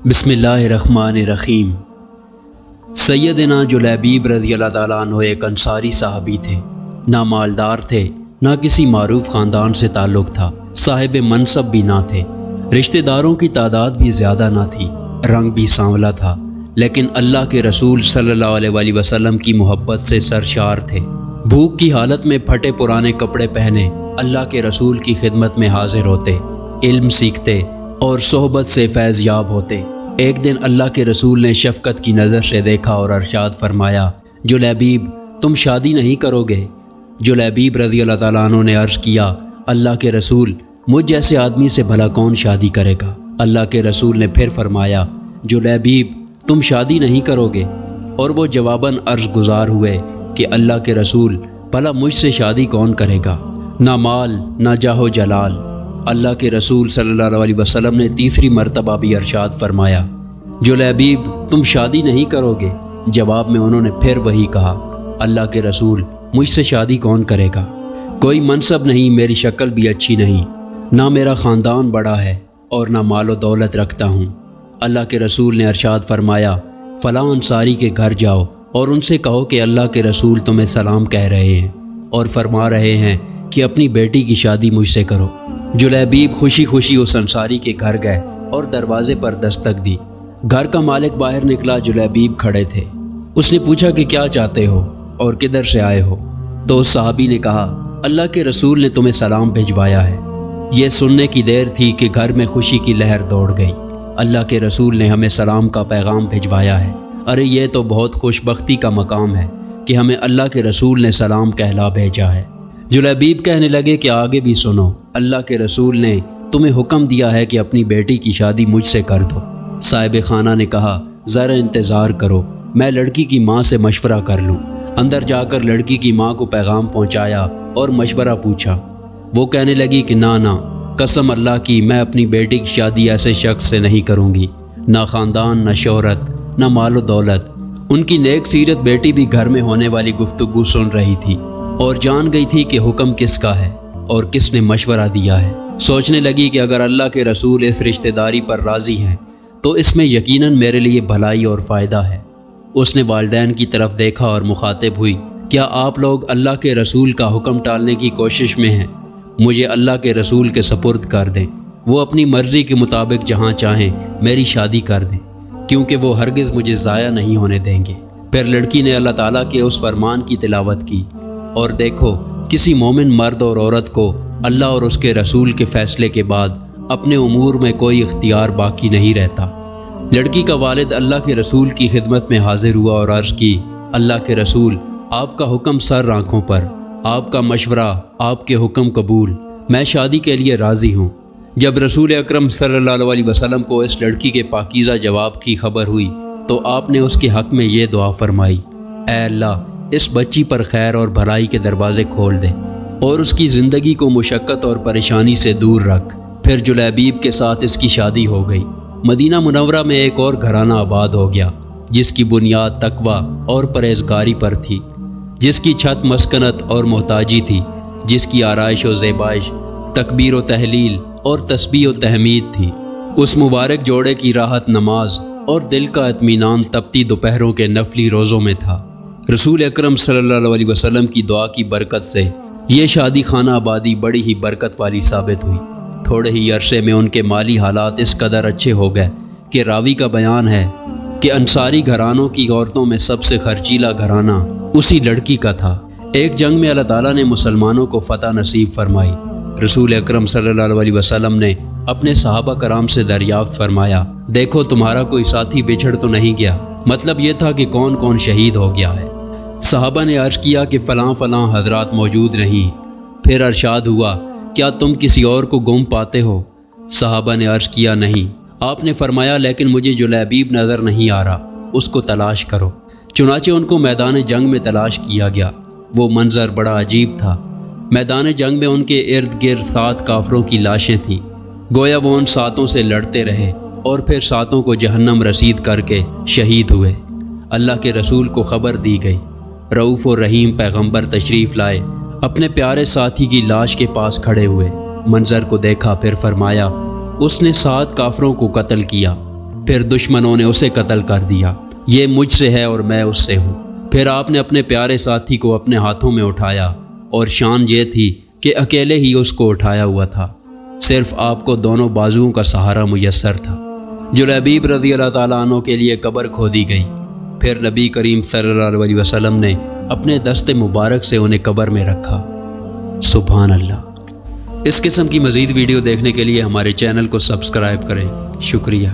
बिस्मिल्लाहिर्रहमानिर्रहीम। सैयदना जुलैबीब रज़ी अल्लाह ताला अन्हु एक अंसारी साहबी थे। ना मालदार थे, ना किसी मारूफ ख़ानदान से ताल्लुक़ था, साहिब मनसब भी ना थे, रिश्तेदारों की तादाद भी ज़्यादा ना थी, रंग भी सांवला था, लेकिन अल्लाह के रसूल सल्लल्लाहु अलैहि वसल्लम की मोहब्बत से सरशार थे। भूख की हालत में फटे पुराने कपड़े पहने अल्लाह के रसूल की खिदमत में हाजिर होते, इल्म सीखते और सोहबत से फैज़ याब होते। एक दिन अल्लाह के रसूल ने शफ़क़त की नज़र से देखा और अरशाद फरमाया, जुलैबीब तुम शादी नहीं करोगे? जुलैबीब रज़ी अल्लाह ताला अन्हु ने अर्ज़ किया, अल्लाह के रसूल मुझ जैसे आदमी से भला कौन शादी करेगा? अल्लाह के रसूल ने फिर फरमाया, जुलैबीब तुम शादी नहीं करोगे? और वो जवाबन अर्ज़ गुज़ार हुए कि अल्लाह के रसूल भला मुझसे शादी कौन करेगा? ना माल ना जाहो जलाल। अल्लाह के रसूल सल्लल्लाहु अलैहि वसल्लम ने तीसरी मरतबा भी अरशाद फरमाया, जुलैबीब तुम शादी नहीं करोगे? जवाब में उन्होंने फिर वही कहा, अल्लाह के रसूल मुझसे शादी कौन करेगा? कोई मनसब नहीं, मेरी शक्ल भी अच्छी नहीं, ना मेरा ख़ानदान बड़ा है और ना मालो दौलत रखता हूँ। अल्लाह के रसूल ने अरशाद फरमाया, फ़लाँ अंसारी के घर जाओ और उनसे कहो कि अल्लाह के रसूल तुम्हें सलाम कह रहे हैं और फरमा रहे हैं कि अपनी बेटी की शादी मुझसे करो। जुलैबीब खुशी खुशी उस अंसारी के घर गए और दरवाजे पर दस्तक दी। घर का मालिक बाहर निकला, जुलैबीब खड़े थे। उसने पूछा कि क्या चाहते हो और किधर से आए हो? तो उस साहबी ने कहा, अल्लाह के रसूल ने तुम्हें सलाम भिजवाया है। ये सुनने की देर थी कि घर में खुशी की लहर दौड़ गई। अल्लाह के रसूल ने हमें सलाम का पैगाम भिजवाया है। अरे ये तो बहुत खुशबख्ती का मकाम है कि हमें अल्लाह के रसूल ने सलाम कहला भेजा है। जुलैबीब कहने लगे कि आगे भी सुनो, अल्लाह के रसूल ने तुम्हें हुक्म दिया है कि अपनी बेटी की शादी मुझसे कर दो। साहिब खाना ने कहा, ज़रा इंतज़ार करो, मैं लड़की की माँ से मशवरा कर लूँ। अंदर जाकर लड़की की माँ को पैगाम पहुँचाया और मशवरा पूछा। वो कहने लगी कि ना ना, कसम अल्लाह की मैं अपनी बेटी की शादी ऐसे शख्स से नहीं करूँगी, ना ख़ानदान ना शोहरत ना मालो दौलत। उनकी नेक सीरत बेटी भी घर में होने वाली गुफ्तगू सुन रही थी और जान गई थी कि हुक्म किसका है और किसने मशवरा दिया है। सोचने लगी कि अगर अल्लाह के रसूल इस रिश्तेदारी पर राज़ी हैं तो इसमें यकीनन मेरे लिए भलाई और फ़ायदा है। उसने वालिदैन की तरफ देखा और मुखातिब हुई, क्या आप लोग अल्लाह के रसूल का हुक्म टालने की कोशिश में हैं? मुझे अल्लाह के रसूल के सपुर्द कर दें, वो अपनी मर्ज़ी के मुताबिक जहाँ चाहें मेरी शादी कर दें, क्योंकि वो हरगिज़ मुझे ज़ाया नहीं होने देंगे। फिर लड़की ने अल्लाह ताला के उस फरमान की तिलावत की और देखो, किसी मोमिन मर्द और औरत को अल्लाह और उसके रसूल के फ़ैसले के बाद अपने उमूर में कोई इख्तियार बाकी नहीं रहता। लड़की का वालिद अल्लाह के रसूल की खिदमत में हाजिर हुआ और अर्ज़ की, अल्लाह के रसूल आपका हुक्म सर आँखों पर, आपका मशवरा, आपके हुक्म कबूल, मैं शादी के लिए राज़ी हूँ। जब रसूल अकरम सल्लल्लाहु अलैहि वसल्लम को इस लड़की के पाकीज़ा जवाब की खबर हुई तो आपने उसके हक़ में ये दुआ फरमाई, ऐ अल्लाह इस बच्ची पर खैर और भलाई के दरवाज़े खोल दे और उसकी ज़िंदगी को मुशक्क़त और परेशानी से दूर रख। फिर जुलैबीब के साथ इसकी शादी हो गई। मदीना मुनव्वरा में एक और घराना आबाद हो गया जिसकी बुनियाद तकवा और परहेज़गारी पर थी, जिसकी छत मस्कनत और मोहताजी थी, जिसकी आराइश व ज़ेबाइश तकबीर व तहलील और तस्बीह व तहमीद थी। उस मुबारक जोड़े की राहत नमाज और दिल का इत्मीनान तपती दोपहरों के नफली रोज़ों में था। रसूल अकरम सल्लल्लाहु अलैहि वसल्लम की दुआ की बरकत से ये शादी खाना आबादी बड़ी ही बरकत वाली साबित हुई। थोड़े ही अरसे में उनके माली हालात इस कदर अच्छे हो गए कि रावी का बयान है कि अंसारी घरानों की औरतों में सबसे खर्चीला घराना उसी लड़की का था। एक जंग में अल्लाह ताला ने मुसलमानों को फ़तह नसीब फरमाई। रसूल अकरम सल्लल्लाहु अलैहि वसल्लम ने अपने सहाबा कराम से दरियाफ्त फरमाया, देखो तुम्हारा कोई साथी बिछड़ तो नहीं गया? मतलब ये था कि कौन कौन शहीद हो गया है। सहाबा ने अर्ज़ किया कि फ़लाँ फ़लाँ हज़रात मौजूद नहीं। फिर अरशाद हुआ, क्या तुम किसी और को गुम पाते हो? सहाबा ने अर्ज़ किया, नहीं। आपने फरमाया, लेकिन मुझे जुलैबीब नज़र नहीं आ रहा, उसको तलाश करो। चुनाचे उनको मैदान जंग में तलाश किया गया। वो मंज़र बड़ा अजीब था। मैदान जंग में उनके इर्द गिर्द 7 काफरों की लाशें थीं। गोया वो उन 7 से लड़ते रहे और फिर 7 को जहन्नम रसीद करके शहीद हुए। अल्लाह के रसूल को ख़बर दी गई। रऊफ़ और रहीम पैगंबर तशरीफ़ लाए, अपने प्यारे साथी की लाश के पास खड़े हुए। मंज़र को देखा, फिर फरमाया, उसने 7 काफरों को कत्ल किया। پھر دشمنوں نے اسے قتل کر دیا۔ یہ مجھ سے ہے اور میں اس سے ہوں۔ پھر آپ نے اپنے پیارے ساتھی کو اپنے ہاتھوں میں اٹھایا، اور شان یہ تھی کہ اکیلے ہی اس کو اٹھایا ہوا تھا، صرف آپ کو دونوں بازوؤں کا سہارا میسر تھا۔ جلیبیب رضی اللہ تعالیٰ عنہ کے لیے قبر کھودی گئی۔ پھر نبی کریم صلی اللہ علیہ وسلم نے اپنے دست مبارک سے انہیں قبر میں رکھا۔ سبحان اللہ۔ اس قسم کی مزید ویڈیو دیکھنے کے لیے ہمارے چینل کو سبسکرائب کریں۔ شکریہ۔